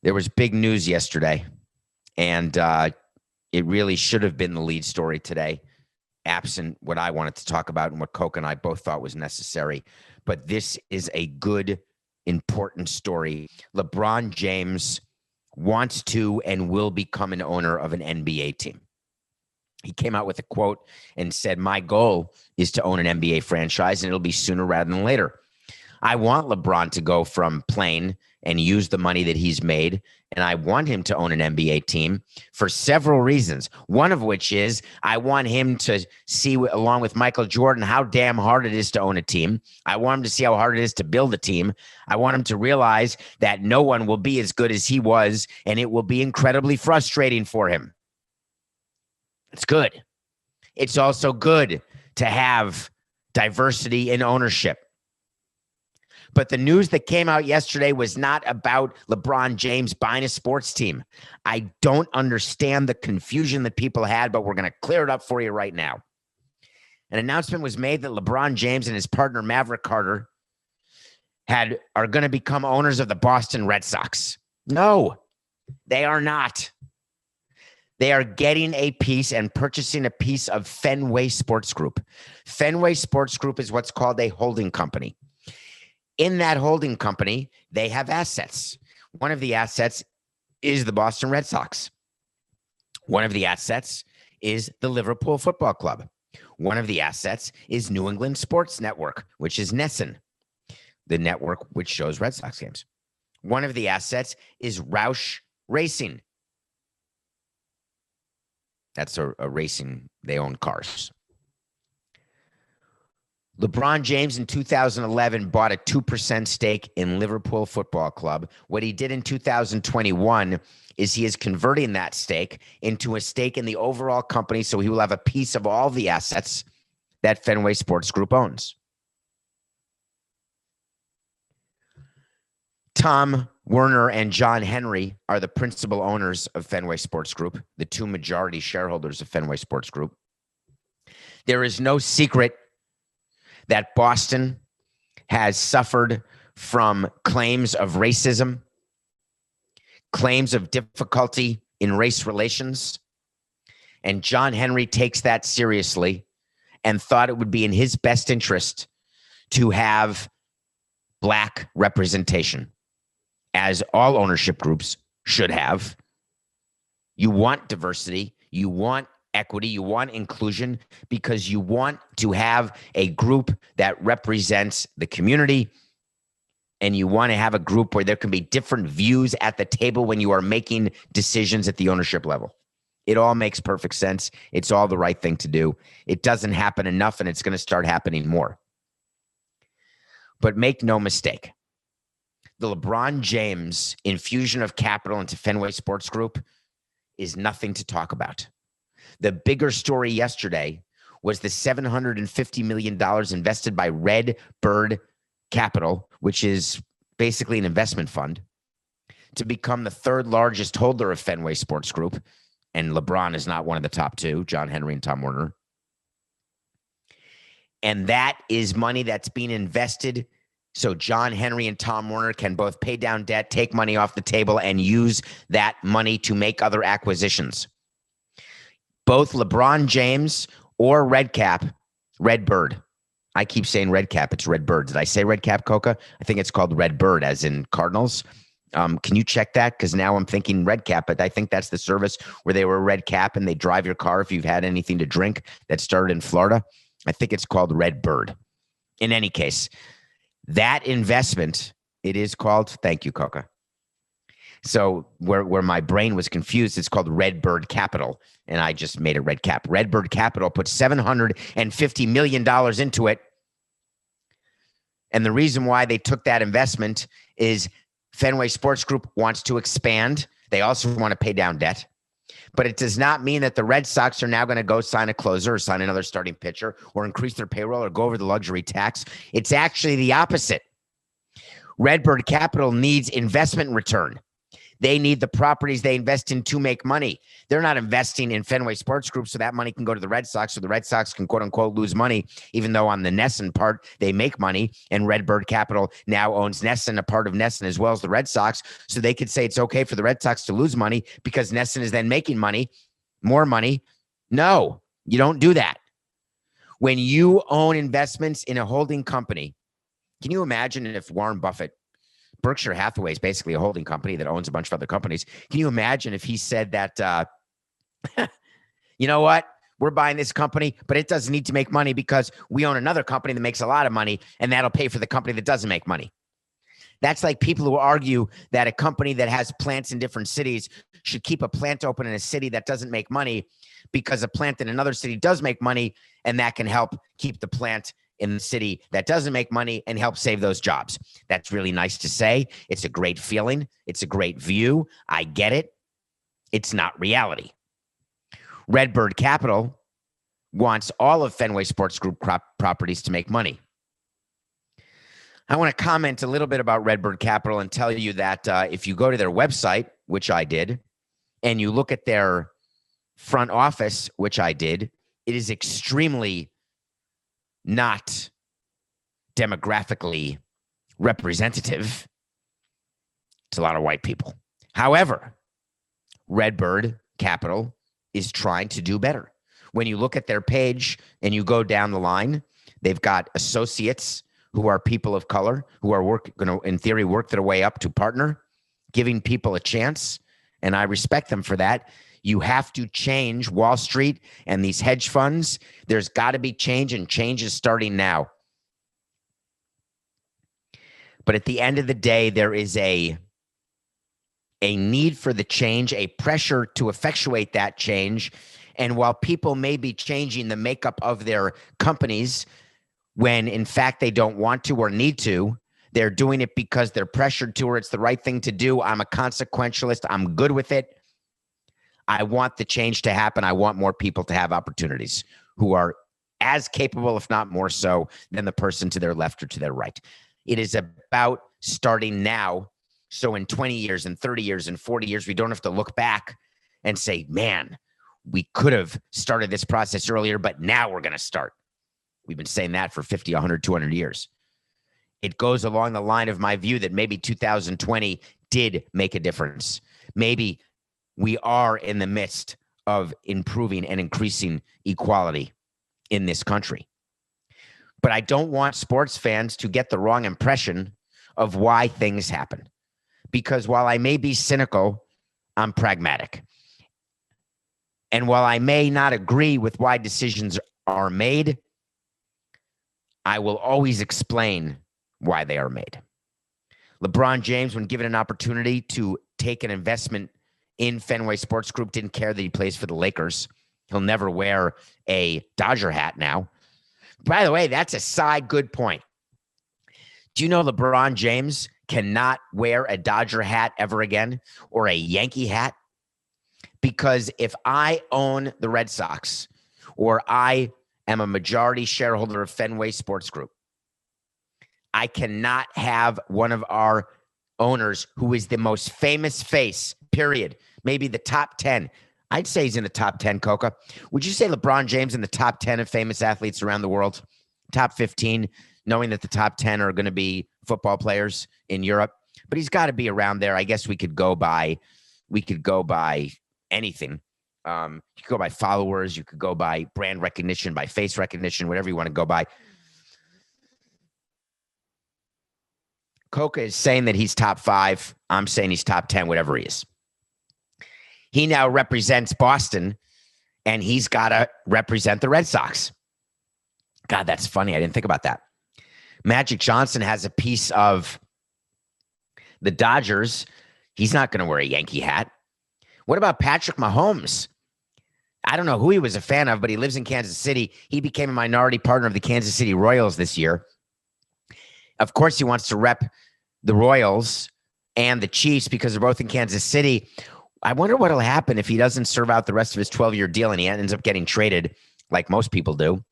There was big news yesterday, and it really should have been the lead story today, absent what I wanted to talk about and what Coke and I both thought was necessary. But this is a good, important story. LeBron James wants to and will become an owner of an NBA team. He came out with a quote and said, "My goal is to own an NBA franchise, and it'll be sooner rather than later. I want LeBron to go from playing and use the money that he's made, and I want him to own an NBA team for several reasons. One of which is I want him to see, along with Michael Jordan, how damn hard it is to own a team. I want him to see how hard it is to build a team. I want him to realize that no one will be as good as he was, and it will be incredibly frustrating for him." It's good. It's also good to have diversity in ownership. But the news that came out yesterday was not about LeBron James buying a sports team. I don't understand the confusion that people had, but we're going to clear it up for you right now. An announcement was made that LeBron James and his partner Maverick Carter are going to become owners of the Boston Red Sox. No, they are not. They are getting a piece and purchasing a piece of Fenway Sports Group. Fenway Sports Group is what's called a holding company. In that holding company, they have assets. One of the assets is the Boston Red Sox. One of the assets is the Liverpool Football Club. One of the assets is New England Sports Network, which is NESN, the network which shows Red Sox games. One of the assets is Roush Racing. That's a racing. They own cars. LeBron James in 2011 bought a 2% stake in Liverpool Football Club. What he did in 2021 is he is converting that stake into a stake in the overall company, so he will have a piece of all the assets that Fenway Sports Group owns. Tom Werner and John Henry are the principal owners of Fenway Sports Group, the two majority shareholders of Fenway Sports Group. There is no secret that Boston has suffered from claims of racism, claims of difficulty in race relations. And John Henry takes that seriously and thought it would be in his best interest to have black representation, as all ownership groups should have. You want diversity, you want equity, you want inclusion, because you want to have a group that represents the community, and you want to have a group where there can be different views at the table when you are making decisions at the ownership level. It all makes perfect sense. It's all the right thing to do. It doesn't happen enough, and it's going to start happening more. But make no mistake, the LeBron James infusion of capital into Fenway Sports Group is nothing to talk about. The bigger story yesterday was the $750 million invested by Red Bird Capital, which is basically an investment fund, to become the third largest holder of Fenway Sports Group. And LeBron is not one of the top two, John Henry and Tom Werner. And that is money that's being invested so John Henry and Tom Werner can both pay down debt, take money off the table, and use that money to make other acquisitions. Both LeBron James or Red Bird. I keep saying Red Cap. It's Red Bird. Did I say Red Cap, Coca? I think it's called Red Bird, as in Cardinals. Can you check that? Because now I'm thinking Red Cap, but I think that's the service where they were a Red Cap and they drive your car if you've had anything to drink that started in Florida. I think it's called Red Bird. In any case, that investment, it is called, thank you, Coca. So where my brain was confused, it's called Red Bird Capital, and I just made it Red Cap. Red Bird Capital put $750 million into it. And the reason why they took that investment is Fenway Sports Group wants to expand. They also want to pay down debt. But it does not mean that the Red Sox are now going to go sign a closer or sign another starting pitcher or increase their payroll or go over the luxury tax. It's actually the opposite. Redbird Capital needs investment return. They need the properties they invest in to make money. They're not investing in Fenway Sports Group so that money can go to the Red Sox so the Red Sox can, quote unquote, lose money, even though on the Nesson part, they make money. And Redbird Capital now owns Nesson, a part of Nesson, as well as the Red Sox. So they could say it's okay for the Red Sox to lose money because Nesson is then making money, more money. No, you don't do that. When you own investments in a holding company, can you imagine if Warren Buffett, Berkshire Hathaway is basically a holding company that owns a bunch of other companies. Can you imagine if he said that, you know what? We're buying this company, but it doesn't need to make money because we own another company that makes a lot of money, and that'll pay for the company that doesn't make money. That's like people who argue that a company that has plants in different cities should keep a plant open in a city that doesn't make money because a plant in another city does make money, and that can help keep the plant in the city that doesn't make money and help save those jobs. That's really nice to say. It's a great feeling. It's a great view. I get it. It's not reality. Redbird Capital wants all of Fenway Sports Group properties to make money. I want to comment a little bit about Redbird Capital and tell you that if you go to their website, which I did, and you look at their front office, which I did, it is extremely not demographically representative. It's a lot of white people. However, Redbird Capital is trying to do better. When you look at their page and you go down the line, they've got associates who are people of color, who are going to, in theory, work their way up to partner, giving people a chance. And I respect them for that. You have to change Wall Street and these hedge funds. There's got to be change, and change is starting now. But at the end of the day, there is a need for the change, a pressure to effectuate that change. And while people may be changing the makeup of their companies when in fact they don't want to or need to, they're doing it because they're pressured to, or it's the right thing to do. I'm a consequentialist. I'm good with it. I want the change to happen. I want more people to have opportunities who are as capable, if not more so, than the person to their left or to their right. It is about starting now. So in 20 years and 30 years and 40 years, we don't have to look back and say, man, we could have started this process earlier, but now we're going to start. We've been saying that for 50, 100, 200 years. It goes along the line of my view that maybe 2020 did make a difference. Maybe we are in the midst of improving and increasing equality in this country. But I don't want sports fans to get the wrong impression of why things happen. Because while I may be cynical, I'm pragmatic. And while I may not agree with why decisions are made, I will always explain why they are made. LeBron James, when given an opportunity to take an investment in Fenway Sports Group, didn't care that he plays for the Lakers. He'll never wear a Dodger hat now. By the way, that's a side good point. Do you know LeBron James cannot wear a Dodger hat ever again, or a Yankee hat? Because if I own the Red Sox, or I am a majority shareholder of Fenway Sports Group, I cannot have one of our owners who is the most famous face, period, maybe the top 10. I'd say he's in the top 10, Coca. Would you say LeBron James in the top 10 of famous athletes around the world? Top 15, knowing that the top 10 are going to be football players in Europe. But he's got to be around there. I guess we could go by anything. You could go by followers. You could go by brand recognition, by face recognition, whatever you want to go by. Coca is saying that he's top 5. I'm saying he's top 10, whatever he is. He now represents Boston, and he's got to represent the Red Sox. God, that's funny. I didn't think about that. Magic Johnson has a piece of the Dodgers. He's not going to wear a Yankee hat. What about Patrick Mahomes? I don't know who he was a fan of, but he lives in Kansas City. He became a minority partner of the Kansas City Royals this year. Of course, he wants to rep the Royals and the Chiefs because they're both in Kansas City. I wonder what will happen if he doesn't serve out the rest of his 12-year deal and he ends up getting traded like most people do.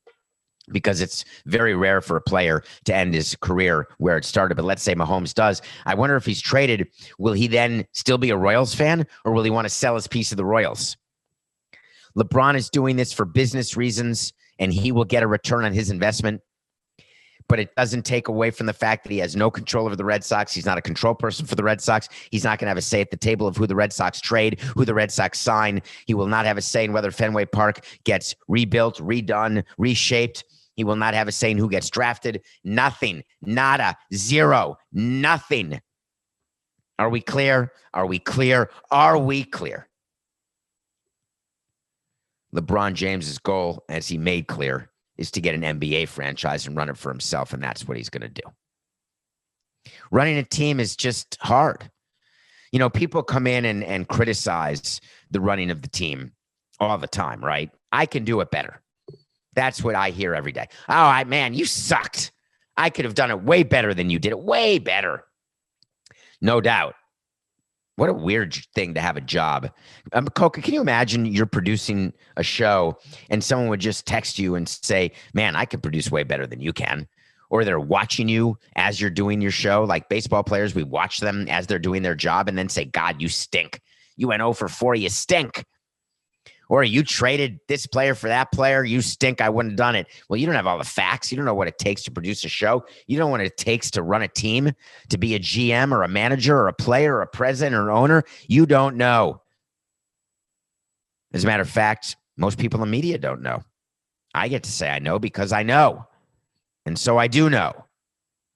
because it's very rare for a player to end his career where it started. But let's say Mahomes does. I wonder if he's traded, will he then still be a Royals fan, or will he want to sell his piece of the Royals? LeBron is doing this for business reasons, and he will get a return on his investment. But it doesn't take away from the fact that he has no control over the Red Sox. He's not a control person for the Red Sox. He's not going to have a say at the table of who the Red Sox trade, who the Red Sox sign. He will not have a say in whether Fenway Park gets rebuilt, redone, reshaped. He will not have a say in who gets drafted. Nothing. Nada. Zero. Nothing. Are we clear? Are we clear? Are we clear? LeBron James's goal, as he made clear, is to get an NBA franchise and run it for himself, and that's what he's going to do. Running a team is just hard. You know, people come in and criticize the running of the team all the time, right? I can do it better. That's what I hear every day. Oh, man, you sucked. I could have done it way better than you did it. Way better. No doubt. What a weird thing to have a job. Coca, can you imagine you're producing a show and someone would just text you and say, man, I could produce way better than you can. Or they're watching you as you're doing your show. Like baseball players, we watch them as they're doing their job and then say, God, you stink. You went 0 for 4, you stink. Or you traded this player for that player, you stink, I wouldn't have done it. Well, you don't have all the facts. You don't know what it takes to produce a show. You don't know what it takes to run a team, to be a GM or a manager or a player or a president or an owner. You don't know. As a matter of fact, most people in the media don't know. I get to say I know because I know. And so I do know.